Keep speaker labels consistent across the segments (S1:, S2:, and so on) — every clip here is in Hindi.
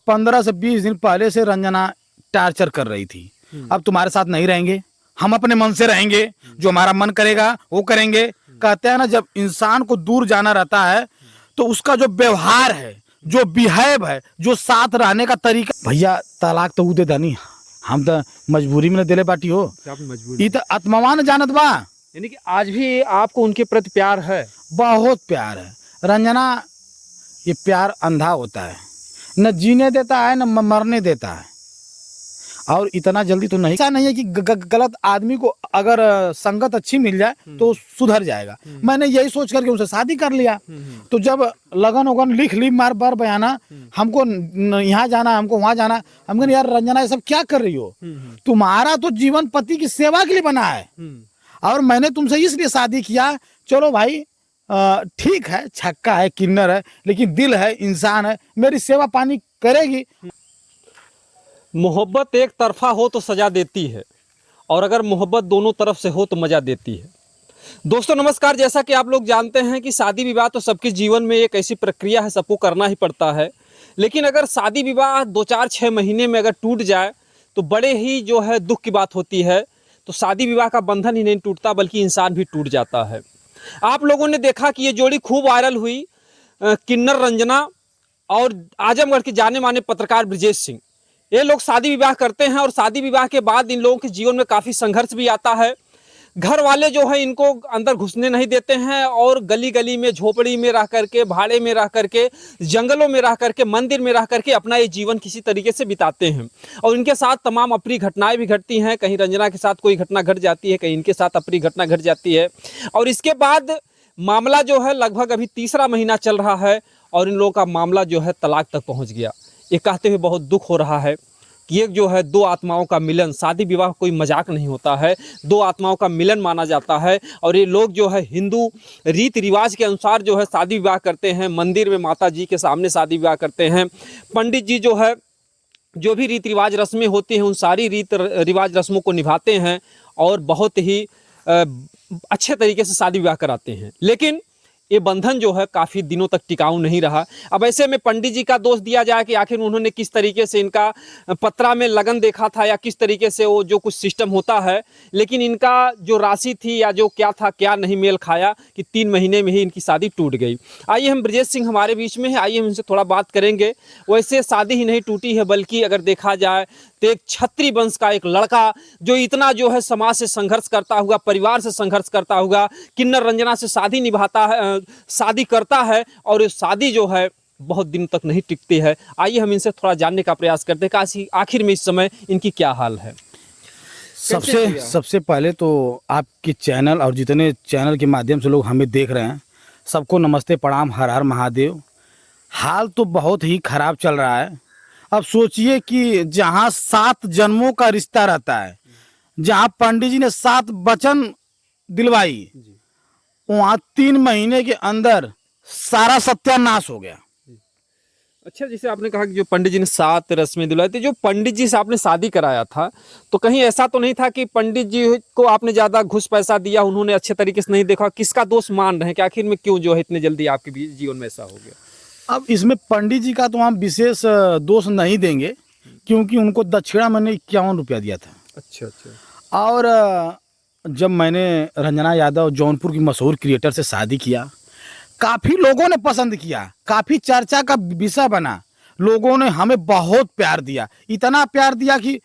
S1: 15 से 20 दिन पहले से रंजना टार्चर कर रही थी। अब तुम्हारे साथ नहीं रहेंगे, हम अपने मन से रहेंगे, जो हमारा मन करेगा वो करेंगे। कहते हैं ना, जब इंसान को दूर जाना रहता है तो उसका जो व्यवहार है, जो बिहेव है, जो साथ रहने का तरीका। भैया तलाक तो ऊ दे दनी, हम तो मजबूरी में दिले बाटी हो।
S2: मजबूरी
S1: ये तो आत्मावान जानत बा।
S2: यानी कि आज भी आपको उनके प्रति प्यार है?
S1: बहुत प्यार है रंजना। ये प्यार अंधा होता है, न जीने देता है न मरने देता है। और इतना जल्दी तो नहीं, ऐसा नहीं है कि गलत आदमी को अगर संगत अच्छी मिल जाए तो सुधर जाएगा। मैंने यही सोच करके उनसे शादी कर लिया। तो जब लगन उगन लिख ली मार बार बयाना, हमको यहाँ जाना, हमको वहाँ जाना, हम कहें यार रंजना ये सब क्या कर रही हो? तुम्हारा तो जीवन पति की सेवा के लिए बना है और मैंने तुमसे इसलिए शादी किया। चलो भाई ठीक है, छक्का है, किन्नर है, लेकिन दिल है, इंसान है, मेरी सेवा पानी करेगी।
S2: मोहब्बत एक तरफा हो तो सजा देती है, और अगर मोहब्बत दोनों तरफ से हो तो मज़ा देती है। दोस्तों नमस्कार, जैसा कि आप लोग जानते हैं कि शादी विवाह तो सबके जीवन में एक ऐसी प्रक्रिया है, सबको करना ही पड़ता है। लेकिन अगर शादी विवाह 2-4-6 महीने में अगर टूट जाए तो बड़े ही जो है दुख की बात होती है। तो शादी विवाह का बंधन ही नहीं टूटता बल्कि इंसान भी टूट जाता है। आप लोगों ने देखा कि ये जोड़ी खूब वायरल हुई, किन्नर रंजना और आजमगढ़ के जाने माने पत्रकार ब्रजेश सिंह। ये लोग शादी विवाह करते हैं और शादी विवाह के बाद इन लोगों के जीवन में काफ़ी संघर्ष भी आता है। घर वाले जो है इनको अंदर घुसने नहीं देते हैं और गली गली में, झोपड़ी में रह करके, भाड़े में रह करके, जंगलों में रह करके, मंदिर में रह करके अपना ये जीवन किसी तरीके से बिताते हैं। और इनके साथ तमाम अप्रिय घटनाएं भी घटती हैं। कहीं रंजना के साथ कोई घटना घट जाती है, कहीं इनके साथ अप्रिय घटना घट जाती है। और इसके बाद मामला जो है लगभग अभी 3रा महीना चल रहा है और इन लोगों का मामला जो है तलाक तक पहुँच गया। ये कहते हुए बहुत दुख हो रहा है कि एक जो है दो आत्माओं का मिलन, शादी विवाह कोई मजाक नहीं होता है, दो आत्माओं का मिलन माना जाता है। और ये लोग जो है हिंदू रीति रिवाज के अनुसार जो है शादी विवाह करते हैं, मंदिर में माता जी के सामने शादी विवाह करते हैं। पंडित जी जो है जो भी रीति रिवाज रस्में होती हैं उन सारी रीति रिवाज रस्मों को निभाते हैं और बहुत ही अच्छे तरीके से शादी विवाह कराते हैं। लेकिन ये बंधन जो है काफ़ी दिनों तक टिकाऊ नहीं रहा। अब ऐसे में पंडित जी का दोष दिया जाए कि आखिर उन्होंने किस तरीके से इनका पत्रा में लगन देखा था या किस तरीके से वो जो कुछ सिस्टम होता है, लेकिन इनका जो राशि थी या जो क्या था क्या नहीं मेल खाया कि 3 महीने में ही इनकी शादी टूट गई। आइए हम ब्रजेश सिंह हमारे बीच में है, आइए हम इनसे थोड़ा बात करेंगे। वैसे शादी ही नहीं टूटी है बल्कि अगर देखा जाए तो एक क्षत्रिय वंश का एक लड़का जो इतना जो है समाज से संघर्ष करता हुआ, परिवार से संघर्ष करता हुआ किन्नर रंजना से शादी निभाता है, शादी करता है और ये शादी जो है बहुत दिन तक नहीं टिकती है। आइए हम इनसे थोड़ा जानने का प्रयास करते हैं कि आखिर में इस समय इनकी क्या हाल है।
S1: सबसे पहले तो आपके चैनल और जितने चैनल के माध्यम से लोग हमें देख रहे हैं सबको नमस्ते, प्रणाम, हर हर महादेव। हाल तो बहुत ही खराब चल रहा है। अब सोचिए कि जहाँ 7 जन्मों का रिश्ता रहता है, जहाँ पंडित जी ने 7 वचन दिलवाई, वहाँ 3 महीने के अंदर सारा सत्यानाश हो गया।
S2: अच्छा, जैसे आपने कहा कि जो पंडित जी ने 7 रस्में दिलवाई थी, जो पंडित जी से आपने शादी कराया था तो कहीं ऐसा तो नहीं था कि पंडित जी को आपने ज़्यादा घूस पैसा दिया, उन्होंने अच्छे तरीके से नहीं देखा? किसका दोष मान रहे हैं कि आखिर में क्यों जो है इतने जल्दी आपके जीवन में ऐसा हो गया?
S1: अब इसमें पंडित जी का तो हम विशेष दोष नहीं देंगे क्योंकि उनको दक्षिणा मैंने 51 रुपया दिया था।
S2: अच्छा।
S1: और जब मैंने रंजना यादव जौनपुर की मशहूर क्रिएटर से शादी किया, काफ़ी लोगों ने पसंद किया, काफ़ी चर्चा का विषय बना। लोगों ने हमें बहुत प्यार दिया, इतना प्यार दिया कि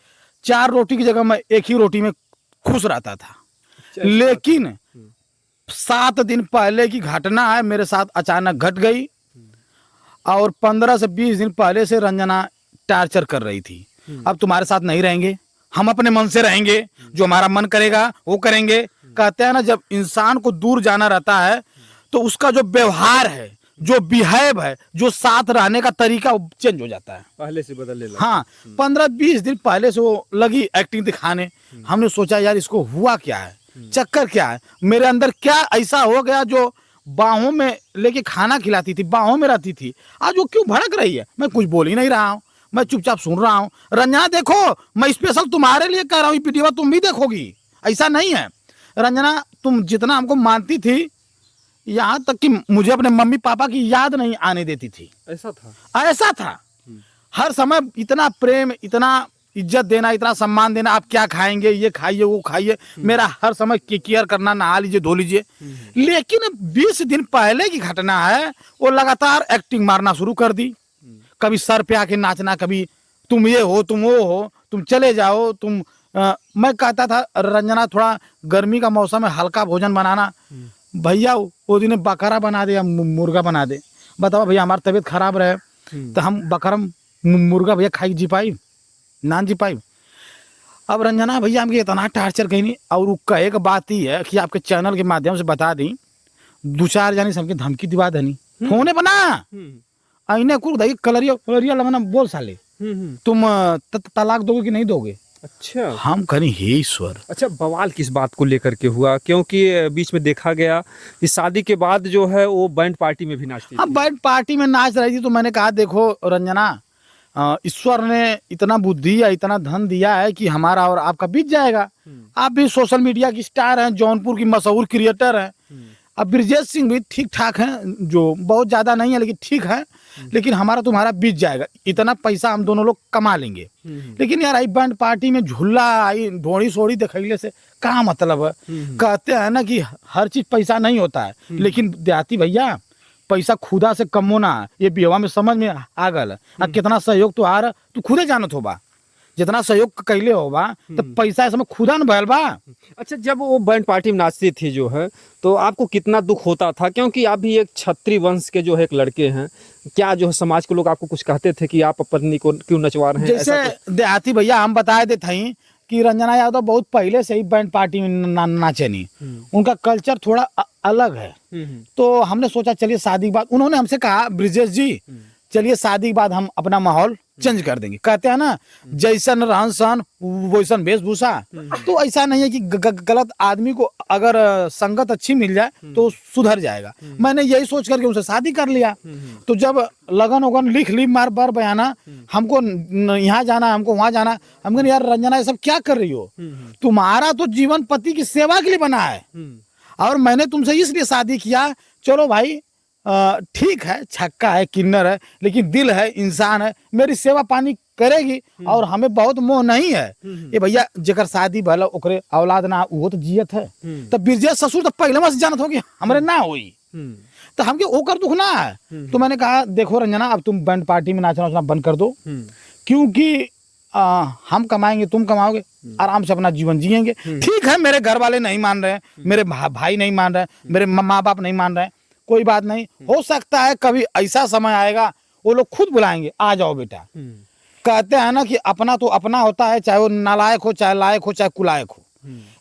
S1: 4 रोटी की जगह मैं 1 ही रोटी में खुश रहता था। लेकिन 7 दिन पहले की घटना है, मेरे साथ अचानक घट गई और 15 से 20 दिन पहले से रंजना टार्चर कर रही थी। अब तुम्हारे साथ नहीं रहेंगे, हम अपने मन से रहेंगे, जो हमारा मन करेगा वो करेंगे। कहते हैं ना, जब इंसान को दूर जाना रहता है तो उसका जो व्यवहार है, जो बिहेव है, जो साथ रहने का तरीका चेंज हो जाता है,
S2: पहले से बदलने लगा।
S1: हाँ, 15-20 दिन पहले से वो लगी एक्टिंग दिखाने। हमने सोचा यार इसको हुआ क्या है, चक्कर क्या है, मेरे अंदर क्या ऐसा हो गया जो बाहों में लेके खाना खिलाती थी, बाहों में रहती थी, आज वो क्यों भड़क रही है? मैं कुछ बोल ही नहीं रहा हूँ, मैं चुपचाप सुन रहा हूँ। रंजना देखो, मैं स्पेशल तुम्हारे लिए कह रहा हूँ, वीडियो तुम भी देखोगी। ऐसा नहीं है रंजना, तुम जितना हमको मानती थी, यहाँ तक कि मुझे अपने मम्मी पापा की याद नहीं आने देती थी।
S2: ऐसा था?
S1: ऐसा था। हर समय इतना प्रेम, इतना इज्जत देना, इतना सम्मान देना, आप क्या खाएंगे, ये खाइए, वो खाइए, मेरा हर समय केयर करना, नहा लीजिए, धो लीजिए। लेकिन 20 दिन पहले की घटना है, वो लगातार एक्टिंग मारना शुरू कर दी। कभी सर पे आके नाचना, कभी तुम ये हो, तुम वो हो, तुम चले जाओ, तुम मैं कहता था रंजना थोड़ा गर्मी का मौसम है, हल्का भोजन बनाना। भैया वो दिन बकरा बना दे या मुर्गा बना दे, बताओ भैया हमारी तबीयत खराब रहे तो हम बकरा मुर्गा भैया खाई जी पाई, ना जी पाई। अब रंजना भैया हमके इतना टार्चर कहीं नहीं। और उसका एक बात ही है कि आपके चैनल के माध्यम से बता दी, 2-4 जानी सबके धमकी दिवा देनी फोने बना अने कुछ दही कलरिया कलरिया लगाना, बोल साले तुम तलाक दोगे कि नहीं दोगे।
S2: अच्छा,
S1: हम कहीं हे ईश्वर।
S2: अच्छा, बवाल किस बात को लेकर के हुआ? क्योंकि बीच में देखा गया कि शादी के बाद जो है वो बैंड पार्टी में भी नाचती
S1: हाँ,
S2: थी।
S1: बैंड पार्टी में नाच रही थी तो मैंने कहा देखो रंजना, ईश्वर ने इतना बुद्धि या इतना धन दिया है कि हमारा और आपका बीत जाएगा। आप भी सोशल मीडिया की स्टार हैं, जौनपुर की मशहूर क्रिएटर हैं। अब ब्रिजेश सिंह भी ठीक ठाक हैं, जो बहुत ज़्यादा नहीं है लेकिन ठीक है, लेकिन हमारा तुम्हारा बीत जाएगा, इतना पैसा हम दोनों लोग कमा लेंगे। लेकिन यार आई बैंड पार्टी में झूला आई ढोड़ी सोड़ी दिखैले से क्या मतलब है। कहते हैं ना कि हर चीज पैसा नहीं होता है, लेकिन देहाती भैया पैसा खुदा से कम होना, ये बेवा में समझ में आ गल। कितना सहयोग तो आ रहा तू खुदे जानत होबा, जितना सहयोग कैले होबा तो पैसा इसमें खुदा न भयल बा।
S2: अच्छा, जब वो बैंड पार्टी में नाचती थी जो है, तो आपको कितना दुख होता था? क्योंकि आप भी एक क्षत्रिय वंश के जो है एक लड़के हैं, क्या जो है समाज के लोग आपको कुछ कहते थे कि आप अपनी को क्यों नचवा रहे हैं?
S1: जैसे देहाती भैया हम बताए थे थी कि रंजना यादव बहुत पहले से ही बैंड पार्टी में नाचे नहीं, उनका कल्चर थोड़ा अलग है। तो हमने सोचा चलिए शादी के बाद, उन्होंने हमसे कहा ब्रिजेश जी चलिए शादी के बाद हम अपना माहौल चेंज कर देंगे। कहते हैं ना जैसन रहन सहन वैसन वेशभूषा, तो ऐसा नहीं है कि गलत आदमी को अगर संगत अच्छी मिल जाए तो सुधर जाएगा। मैंने यही सोच करके उनसे शादी कर लिया। तो जब लगन उगन लिख ली मार बार बयाना, हमको यहाँ जाना, हमको वहाँ जाना, हम कहें यार रंजना ये सब क्या कर रही हो, तुम्हारा तो जीवन पति की सेवा के लिए बना है और मैंने तुमसे इसलिए शादी किया। चलो भाई ठीक है, छक्का है, किन्नर है, लेकिन दिल है, इंसान है, मेरी सेवा पानी करेगी और हमें बहुत मोह नहीं है। ये भैया जेकर शादी भला ओकरे औलाद ना वो तो जियत है, तब ब्रिजेश ससुर तो पहले में से जानत हो कि हमरे ना होई, तो हमके ओकर दुख ना है। तो मैंने कहा देखो रंजना अब तुम बैंड पार्टी में नाचना बंद कर दो, क्योंकि हम कमाएंगे, तुम कमाओगे, आराम से अपना जीवन जिएंगे। ठीक है, मेरे घर वाले नहीं मान रहे, मेरे भाई नहीं मान रहे, मेरे माँ बाप नहीं मान रहे, कोई बात नहीं, हो सकता है कभी ऐसा समय आएगा वो लोग खुद बुलाएंगे, आ जाओ बेटा। कहते हैं ना कि अपना तो अपना होता है, चाहे वो नालायक हो, चाहे लायक हो, चाहे कुलायक हो।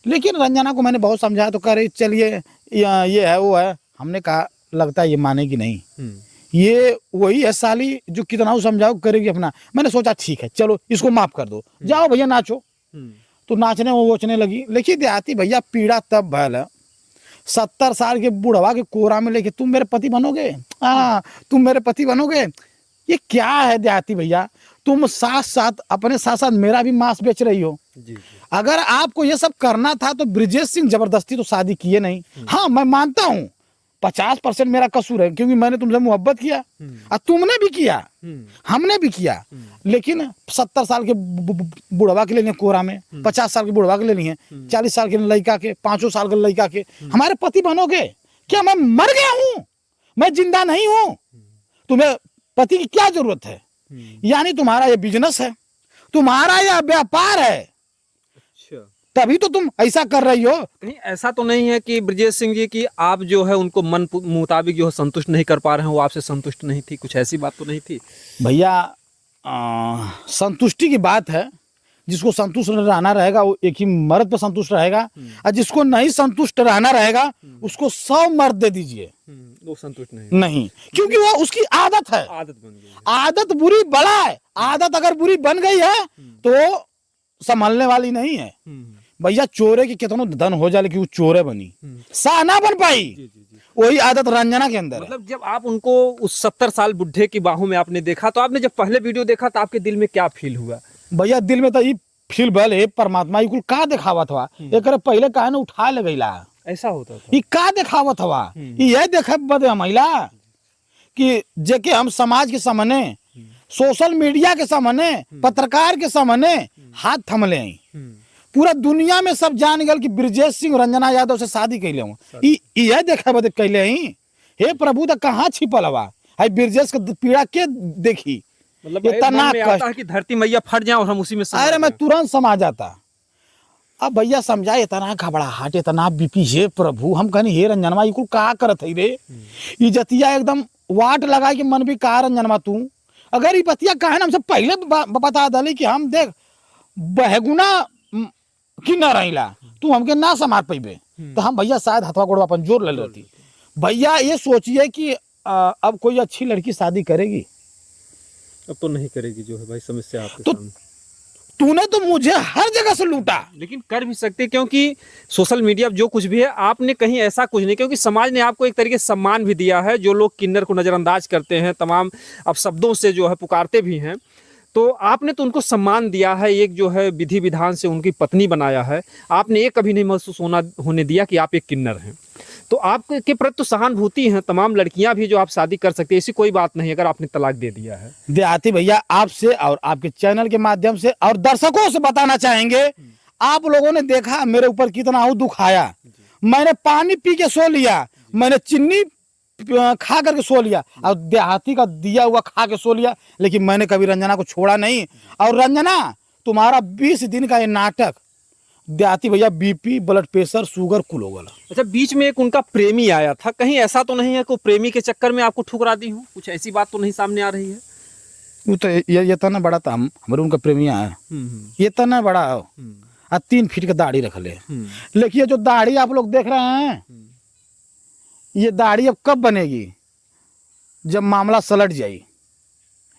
S1: लेकिन रंजना को मैंने बहुत समझाया तो कह रही चलिए ये है वो है। हमने कहा लगता है ये मानेगी नहीं, ये वही है साली जो कितना समझाओ करेगी अपना। मैंने सोचा ठीक है चलो इसको माफ कर दो, जाओ भैया नाचो। तो नाचने वो वोचने लगी। लेकिन देहाती भैया पीड़ा तब भयल है, 70 साल के बुढ़वा के कोरा में लेके तुम मेरे पति बनोगे, तुम मेरे पति बनोगे, ये क्या है देहाती भैया। तुम साथ साथ अपने साथ साथ मेरा भी मांस बेच रही हो। अगर आपको ये सब करना था तो ब्रिजेश सिंह जबरदस्ती तो शादी किए नहीं। हाँ मैं मानता हूँ 50% मेरा कसूर है, क्योंकि मैंने तुमसे मोहब्बत किया और तुमने भी किया, हमने भी किया। लेकिन 70 साल के बुढ़वा के लिए कोरा में, 50 साल के बुढ़वा के लिए नहीं है, 40 साल के लड़का के, 5 साल के लड़का के हमारे पति बनोगे क्या? मैं मर गया हूँ, मैं जिंदा नहीं हूँ, तुम्हें पति की क्या जरूरत है? यानी तुम्हारा ये बिजनेस है, तुम्हारा यह व्यापार है, तभी तो तुम ऐसा कर रही हो।
S2: कहीं ऐसा तो नहीं है कि ब्रिजेश सिंह जी की आप जो है उनको मन मुताबिक जो है संतुष्ट नहीं कर पा रहे हैं, वो आपसे संतुष्ट नहीं थी? कुछ ऐसी बात तो नहीं थी
S1: भैया? संतुष्टि की बात है, जिसको संतुष्ट रहना रहेगा वो एक ही मर्द पे संतुष्ट रहेगा, और जिसको नहीं संतुष्ट रहना रहेगा उसको 100 मर्द दे दीजिए,
S2: वो संतुष्ट नहीं,
S1: क्योंकि वो उसकी आदत है।
S2: आदत बन गई,
S1: आदत बुरी बला है, आदत अगर बुरी बन गई है तो संभलने वाली नहीं है भैया। चोरे की कितना धन हो जाए लेकिन वो चोरे बनी सा ना बन पाई, वही आदत रंजना के अंदर।
S2: मतलब जब आप उनको उस 70 साल बुढ़े की बाहों में आपने देखा, तो आपने जब पहले वीडियो देखा तो आपके दिल में क्या फील हुआ?
S1: भैया दिल में तो ये फील भल है, परमात्मा ये कुल का दिखावत हुआ, एक पहले कहा ना उठा ले गईला,
S2: ऐसा होता था।
S1: ये का दिखावत हुआ, ये देखे बदे महिला कि जेके हम समाज के सामने सोशल मीडिया के सामने, पत्रकार के सामने हाथ थमले हैं। पूरा दुनिया में सब जान गए कि ब्रजेश सिंह रंजना यादव से शादी कैले हूँ। यह देखे बदे कैले ही। हे प्रभु, तो कहाँ छिपल हवा है ब्रजेश के पीड़ा के देखी।
S2: मतलब
S1: इतना
S2: मन में आता है कि धरती मैया फट जाए और हम उसी में समा
S1: अरे मैं
S2: जाएं।
S1: तुरंत समा जाता। अब भैया समझाए, इतना घबराहट, इतना बीपी, हे प्रभु, हम कहनी हे रंजनवा ये कुल का करत है रे। इजतिया एकदम वाट लगा कि मन भी कहा रंजनवा तू अगर ये बतिया कहे ना हमसे पहले बता दली कि हम देख बहगुना कि न रहिला, तू हमके ना समार पैबे, तो हम भैया शायद हथवा गोड़वा अपन जोर ले लेती। भैया ये सोचिए कि अब कोई अच्छी लड़की शादी करेगी?
S2: अब तो नहीं करेगी, जो है भाई समस्या आपके
S1: तो
S2: सामने।
S1: तूने तो मुझे हर जगह से लूटा।
S2: लेकिन कर भी सकते, क्योंकि सोशल मीडिया जो कुछ भी है, आपने कहीं ऐसा कुछ नहीं, क्योंकि समाज ने आपको एक तरीके से सम्मान भी दिया है। जो लोग किन्नर को नज़रअंदाज करते हैं, तमाम अब शब्दों से जो है पुकारते भी हैं, तो आपने तो उनको सम्मान दिया है। एक जो है विधि विधान से उनकी पत्नी बनाया है। आपने ये कभी नहीं महसूस होने दिया कि आप एक किन्नर हैं। तो आपके प्रति तो सहानुभूति है। तमाम लड़कियां भी जो आप शादी कर सकती है, ऐसी कोई बात नहीं अगर आपने तलाक दे दिया है।
S1: देहाती भैया, आपसे और आपके चैनल के माध्यम से और दर्शकों से बताना चाहेंगे, आप लोगों ने देखा मेरे ऊपर कितना दुख आया। मैंने पानी पी के सो लिया, मैंने चीनी खा करके सो लिया, और देहाती का दिया हुआ खा के सो लिया, लेकिन मैंने कभी रंजना को छोड़ा नहीं। और रंजना, तुम्हारा 20 दिन का ये नाटक, देहाती भैया बीपी, ब्लड प्रेशर, शुगर कुल हो गया।
S2: अच्छा, बीच में एक उनका प्रेमी आया था, कहीं ऐसा तो नहीं है कि प्रेमी के चक्कर में आपको ठुकरा दी हूँ? कुछ ऐसी बात तो नहीं सामने आ रही है?
S1: वो तो ये तना बड़ा था, हमारे उनका प्रेमिया है, ये तना बड़ा हो, 3 फीट का दाढ़ी रख ले। लेकिन जो दाढ़ी आप लोग देख रहे हैं, ये दाढ़ी अब कब बनेगी? जब मामला सलट जाई।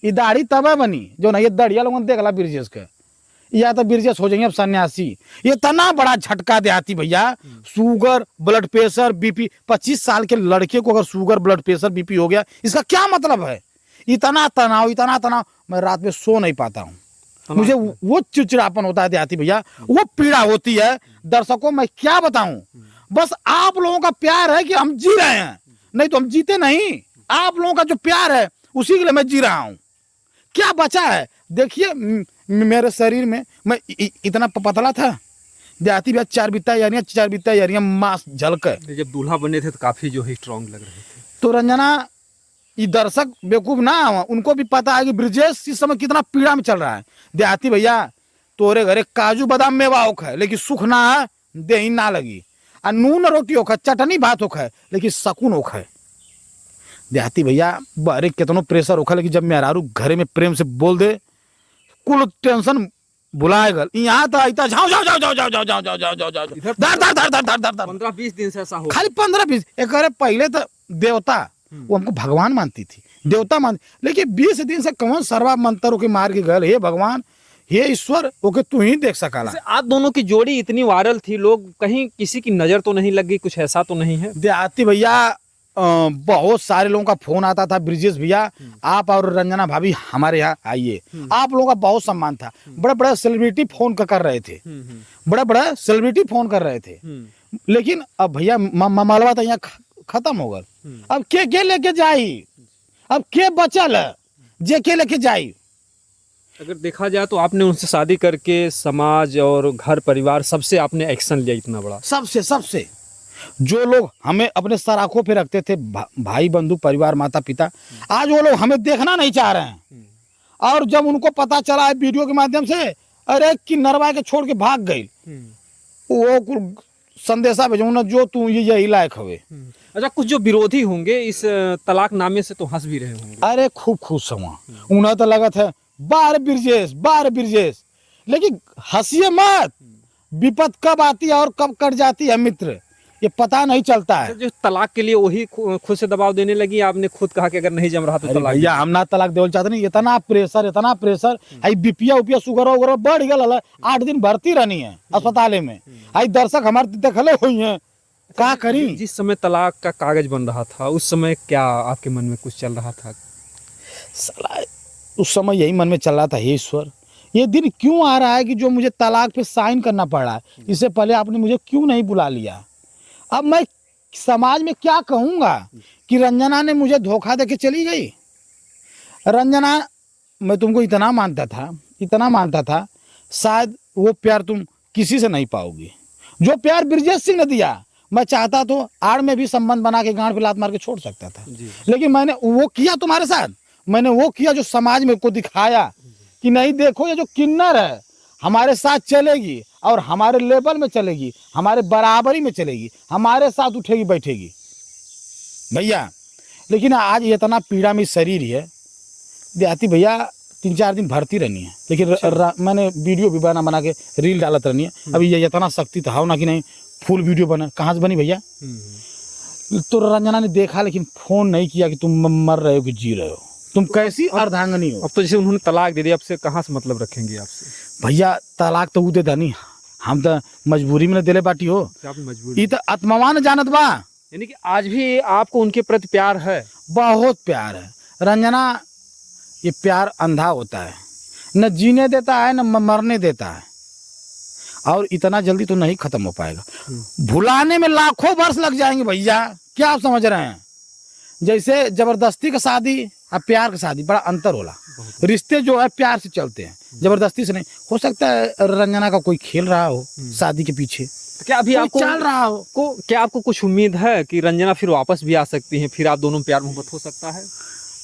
S1: ये दाढ़ी तब बनी जो ना ये दाढ़िया लोगों ने देख ला ब्रजेश के, या तो ब्रजेश हो जाएंगे अब सन्यासी। ये तना बड़ा झटका देहाती भैया। शुगर, ब्लड प्रेशर, बीपी, 25 साल के लड़के को अगर शुगर, ब्लड प्रेशर, बीपी हो गया, इसका क्या मतलब है? इतना तनाव, मैं रात में सो नहीं पाता हूँ। मुझे वो चिड़चिड़ापन होता है देहाती भैया, वो पीड़ा होती है। दर्शकों मैं क्या बताऊं, बस आप लोगों का प्यार है कि हम जी रहे हैं, नहीं तो हम जीते नहीं। आप लोगों का जो प्यार है उसी के लिए मैं जी रहा हूं। क्या बचा है? देखिए मेरे शरीर में, मैं इतना पतला था देहाती भैया, 4 बित्ता यारियां मांस झलक।
S2: जब दूल्हा बने थे तो काफी जो है स्ट्रांग लग रहे थे।
S1: तो रंजना, ये दर्शक बेवकूफ ना हो, उनको भी पता है कि ब्रजेश इस समय कितना पीड़ा में चल रहा है। देहाती भैया, तोरे घरे काजू बादाम मेवा होख है, लेकिन सुख ना है, देही ना लगी। और नून रोटी होख है, चटनी भात होख है, लेकिन सकून होख है। देहाती भैया, बारे कितनो प्रेशर होख है, लेकिन जब मेहरारू घरे में प्रेम से बोल दे, कुल टेंशन भुलाए गल। यहाँ तो आइता जाओ
S2: 15-20 दिन से ऐसा हो,
S1: खाली 15-20। एक पहले तो देवता, वो हमको भगवान मानती थी, देवता मान, लेकिन 20 दिन से कौन सर्वा मंत्र के मार के गए। हे भगवान, हे ईश्वर, ओके तू ही देख सकाला।
S2: आप दोनों की जोड़ी इतनी वायरल थी, लोग कहीं किसी की नजर तो नहीं लगी? कुछ ऐसा तो नहीं है?
S1: देहाती भैया, बहुत सारे लोगों का फोन आता था, ब्रजेश भैया आप और रंजना भाभी हमारे यहाँ आइए। आप लोगों का बहुत सम्मान था। बड़े बड़े सेलिब्रिटी फोन कर रहे थे, बड़े सेलिब्रिटी फोन कर रहे थे। लेकिन अब भैया मालवा तो यहाँ खत्म हो गया। अब के लेके जाई? अब के बचल है जे के लेके जाई?
S2: अगर देखा जाए तो आपने उनसे शादी करके समाज और घर परिवार सबसे आपने एक्शन लिया इतना बड़ा।
S1: सबसे जो लोग हमें अपने सर आंखों पे रखते थे, भाई बंधु परिवार, माता पिता, आज वो लोग हमें देखना नहीं चाह रहे हैं। और जब उनको पता चला है वीडियो के माध्यम से, अरे कि नरवा के छोड़ के भाग गई, वो कुल संदेशा भेजूँ ना, जो तू यही लायक हवे।
S2: अच्छा, कुछ जो विरोधी होंगे इस तलाक नामे से तो हंस भी रहे होंगे?
S1: अरे खूब खुश हुआ, उन्हें तो लगा था बार ब्रजेश, लेकिन हंसिए मत, विपत कब आती है और कब कट जाती है मित्र, ये पता नहीं चलता है।
S2: जो तलाक के लिए वही खुद से दबाव देने लगी, आपने खुद कहा कि अगर नहीं जम रहा तो तलाक।
S1: भैया हम ना तलाक देवल चाहते नहीं, इतना प्रेशर आई बीपिया उपिया शुगर वगैरह बढ़ गया। 8 दिन भर्ती रहनी है अस्पताल में। आई दर्शक हमारे देखले हुई है, क्या करी?
S2: जिस समय तलाक का कागज बन रहा था उस समय क्या आपके मन में कुछ चल रहा था?
S1: साला उस समय यही मन में चल रहा था, हे ईश्वर ये दिन क्यों आ रहा है कि जो मुझे तलाक पे साइन करना पड़ रहा है। इससे पहले आपने मुझे क्यों नहीं बुला लिया? अब मैं समाज में क्या कहूँगा कि रंजना ने मुझे धोखा देके चली गई। रंजना मैं तुमको इतना मानता था शायद वो प्यार तुम किसी से नहीं पाओगी जो प्यार ब्रिजेश सिंह ने दिया। मैं चाहता तो आड़ में भी संबंध बना के गांड पे लात मार के छोड़ सकता था, लेकिन मैंने वो किया तुम्हारे साथ। मैंने वो किया जो समाज में को दिखाया कि नहीं देखो ये जो किन्नर है हमारे साथ चलेगी और हमारे लेवल में चलेगी, हमारे बराबरी में चलेगी, हमारे साथ उठेगी बैठेगी भैया। लेकिन आज इतना पीड़ा में शरीर है देहाती भैया, 3-4 दिन भरती रहनी है, लेकिन मैंने वीडियो भी बना के रील डालत रहनी है। अभी ये इतना शक्ति तो हो ना कि नहीं फुल वीडियो बना, कहाँ से बनी भैया? तो रंजना ने देखा लेकिन फोन नहीं किया कि तुम मर रहे हो कि जी रहे हो, तुम कैसी अर्धांगनी हो।
S2: अब तो जैसे उन्होंने तलाक दे दिया, अब से कहाँ से मतलब रखेंगे आपसे?
S1: भैया तलाक तो दे नहीं, हम तो मजबूरी में दिले बाटी हो,
S2: मजबूरी
S1: ये तो आत्मावा न जानत बा।
S2: यानी कि आज भी आपको उनके प्रति प्यार है?
S1: बहुत प्यार है रंजना। ये प्यार अंधा होता है, न जीने देता है न मरने देता है, और इतना जल्दी तो नहीं खत्म हो पाएगा। भुलाने में लाखों वर्ष लग जाएंगे भैया, क्या आप समझ रहे हैं? जैसे जबरदस्ती का शादी और प्यार का शादी बड़ा अंतर होला। रिश्ते जो है प्यार से चलते हैं, जबरदस्ती से नहीं। हो सकता है रंजना का कोई खेल रहा हो शादी के पीछे,
S2: तो क्या अभी आपको
S1: चल रहा हो
S2: क्या आपको कुछ उम्मीद है कि रंजना फिर वापस भी आ सकती है, फिर आप दोनों प्यार मोहब्बत हो सकता है?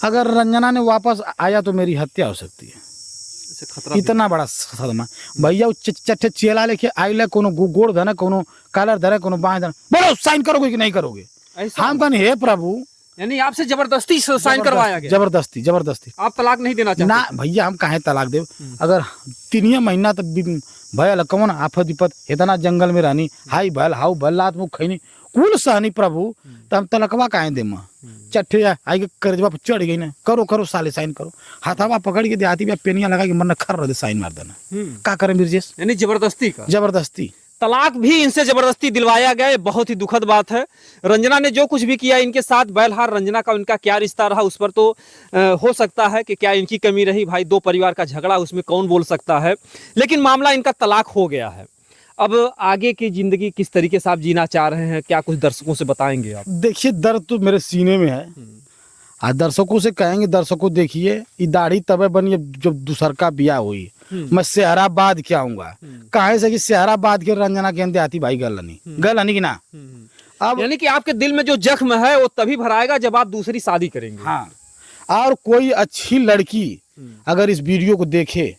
S1: अगर रंजना ने वापस आया तो मेरी हत्या हो सकती है।
S2: खतरा
S1: इतना बड़ा सदमा भैया। चट्टे चेला लेके आइले, कोनो गोड़ धने, कोनो कालर धरे, कोनो बाएं धरे, बोलो साइन करोगे कि नहीं करोगे? हम कहने हे प्रभु,
S2: यानी आपसे जबरदस्ती साइन करवाया गया?
S1: जबरदस्ती।
S2: आप तलाक नहीं देना चाहते?
S1: ना भैया, हम काहे तलाक देव? अगर 3 महीना तक भयल कौन आफत विपत इतना जंगल में रहनी, हाई भल हाउ भल लात मुख खैनी कुल सहनी प्रभु, तो हम तलकवा काहे दे? चट्टे आई के करजवा पर चढ़ गई ना, करो साले साइन करो। हाथावा पकड़ के देहाती में पेनिया लगा के मरना खर रहे साइन मार देना। क्या करें ब्रिजेश?
S2: यानी जबरदस्ती तलाक भी इनसे जबरदस्ती दिलवाया गया। ये बहुत ही दुखद बात है। रंजना ने जो कुछ भी किया इनके साथ, बहरहाल रंजना का उनका क्या रिश्ता रहा उस पर तो हो सकता है कि क्या इनकी कमी रही। भाई, 2 परिवार का झगड़ा, उसमें कौन बोल सकता है। लेकिन मामला इनका तलाक हो गया है। अब आगे की जिंदगी किस तरीके से आप जीना चाह रहे हैं, क्या कुछ दर्शकों से बताएंगे आप?
S1: देखिए, दर्द तो मेरे सीने में है। दर्शकों से कहेंगे, दर्शकों देखिए ये दाढ़ी तबे बनी जब दूसर का बिया हुई। मैं शहराबाद के आऊंगा, कहे से कि शहराबाद के रंजना के देहाती भाई गलनी की ना।
S2: अब यानी कि आपके दिल में जो जख्म है वो तभी भराएगा जब आप दूसरी शादी करेंगे।
S1: हाँ, और कोई अच्छी लड़की अगर इस वीडियो को देखे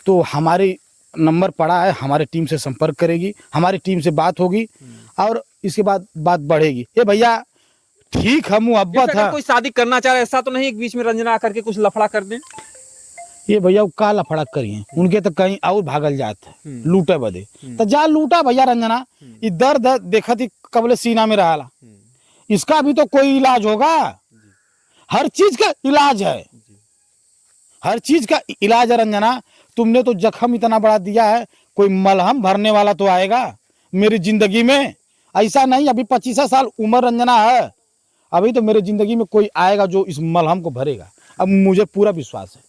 S1: तो हमारे नंबर पड़ा है, हमारे टीम से संपर्क करेगी, हमारी टीम से बात होगी और इसके बाद बात बढ़ेगी। ये भैया ठीक है, मुहब्बत है।
S2: कोई शादी करना चाह रहा, ऐसा तो नहीं एक बीच में रंजना आकर के कुछ लफड़ा कर दे?
S1: ये भैया का लफड़ा करिए, उनके तो कहीं और भागल जात है लूटे बदे, तो जा लूटा भैया। रंजना ये दर्द देखा थी कबले सीना में रहा, इसका भी तो कोई इलाज होगा। हर चीज का इलाज है, हर चीज का इलाज है। रंजना, तुमने तो जख्म इतना बड़ा दिया है, कोई मलहम भरने वाला तो आएगा मेरी जिंदगी में। ऐसा नहीं, अभी 25 साल उम्र रंजना है, अभी तो मेरी जिंदगी में कोई आएगा जो इस मलहम को भरेगा। अब मुझे पूरा विश्वास है,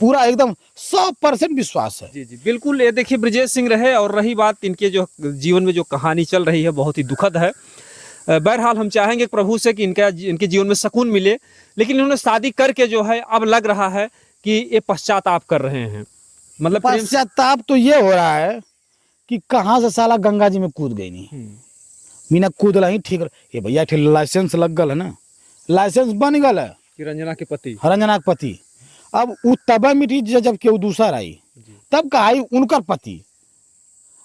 S1: पूरा एकदम 100% विश्वास है।
S2: जी बिल्कुल। ये देखिए, ब्रिजेश सिंह रहे। और रही बात इनके जो जीवन में जो कहानी चल रही है, बहुत ही दुखद है। बहरहाल हम चाहेंगे प्रभु से कि इनके जीवन में सुकून मिले। लेकिन इन्होंने शादी करके जो है अब लग रहा है कि ये पश्चाताप कर रहे हैं। मतलब
S1: पश्चाताप तो ये हो रहा है कि कहाँ से साला गंगा जी में कूद गई नहीं, बिना कूदला ही ठीक। ये भैया लाइसेंस लग गल है ना, लाइसेंस बन गल है
S2: कि रंजना के
S1: पति। अब उ तब मिटी जब केहू दूसर आई, तब का आई उनकर पति,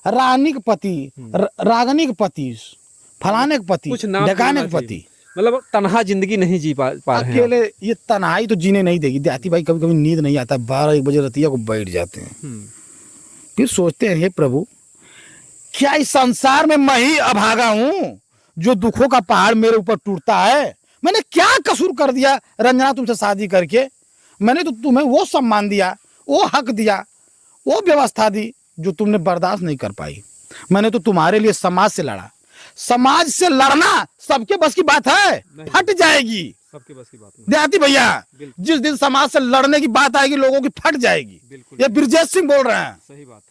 S1: रानी के पति, रागनी के पति, फलाने के पति, ढकाने के पति।
S2: मतलब तन्हा जिंदगी नहीं जी पा रहे हैं
S1: अकेले। ये तन्हाई तो जीने नहीं देगी देहाती भाई। कभी कभी नींद नहीं आता, 12-1 बजे रतिया को बैठ जाते हैं, फिर सोचते हैं हे प्रभु, क्या इस संसार में मैं ही अभागा हूँ जो दुखों का पहाड़ मेरे ऊपर टूटता है? मैंने क्या कसूर कर दिया रंजना तुमसे शादी करके? मैंने तो तुम्हें वो सम्मान दिया, वो हक दिया, वो व्यवस्था दी जो तुमने बर्दाश्त नहीं कर पाई। मैंने तो तुम्हारे लिए समाज से लड़ा। समाज से लड़ना सबके बस की बात है? फट जाएगी,
S2: सबके बस की बात नहीं
S1: देहाती भैया। जिस दिन समाज से लड़ने की बात आएगी लोगों की फट जाएगी। ये ब्रिजेश सिंह बोल रहे हैं।
S2: सही बात।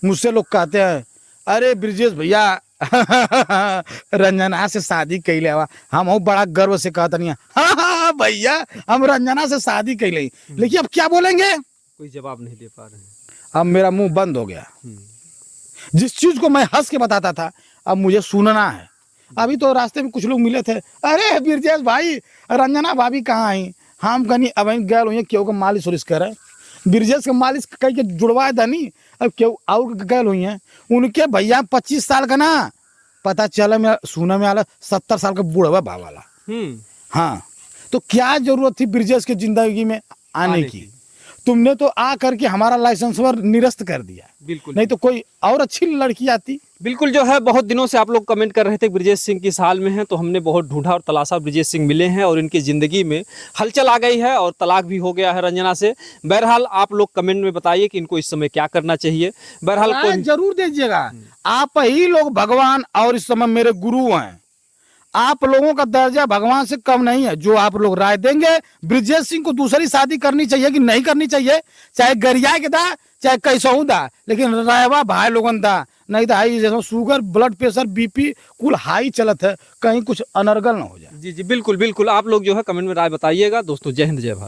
S1: मुझसे लोग कहते हैं, अरे ब्रिजेश भैया रंजना से शादी कैले हवा, हम बड़ा गर्व से कहता नहीं, हाँ हाँ भैया हम रंजना से शादी कैले, लेकिन अब क्या बोलेंगे,
S2: कोई जवाब नहीं दे पा रहे हैं।
S1: अब मेरा मुंह बंद हो गया। जिस चीज को मैं हंस के बताता था अब मुझे सुनना है। अभी तो रास्ते में कुछ लोग मिले थे, अरे ब्रिजेश भाई रंजना भाभी कहाँ आई, हम कहीं अब गैल हुई क्यों का मालिश उलिश करे, ब्रिजेश का मालिश कहीं के जुड़वाए धनी, अब क्यों और गैल हुई हैं उनके भैया 25 साल का ना, पता चला मेरा सुना में आला 70 साल का बूढ़ा बा वाला। हाँ तो क्या जरूरत थी ब्रिजेश की जिंदगी में आने की, तुमने तो आ करके हमारा लाइसेंस पर निरस्त कर दिया।
S2: बिल्कुल
S1: नहीं तो कोई और अच्छी लड़की आती।
S2: बिल्कुल जो है बहुत दिनों से आप लोग कमेंट कर रहे थे ब्रिजेश सिंह किस हाल में हैं, तो हमने बहुत ढूंढा और तलाशा, ब्रिजेश सिंह मिले हैं और इनकी ज़िंदगी में हलचल आ गई है और तलाक भी हो गया है रंजना से। बहरहाल आप लोग कमेंट में बताइए कि इनको इस समय क्या करना चाहिए। बहरहाल
S1: राय जरूर दीजिएगा, आप ही लोग भगवान और इस समय मेरे गुरु हैं, आप लोगों का दर्जा भगवान से कम नहीं है। जो आप लोग राय देंगे ब्रिजेश सिंह को दूसरी शादी करनी चाहिए कि नहीं करनी चाहिए, चाहे गरिया के दा चाहे कैसहू दा, लेकिन रायवा भाई लोगन दा, नहीं तो हाई जैसे शुगर ब्लड प्रेशर बीपी कुल हाई चलत है, कहीं कुछ अनर्गल ना हो जाए।
S2: जी बिल्कुल बिल्कुल, आप लोग जो है कमेंट में राय बताइएगा। दोस्तों जय हिंद जय भारत।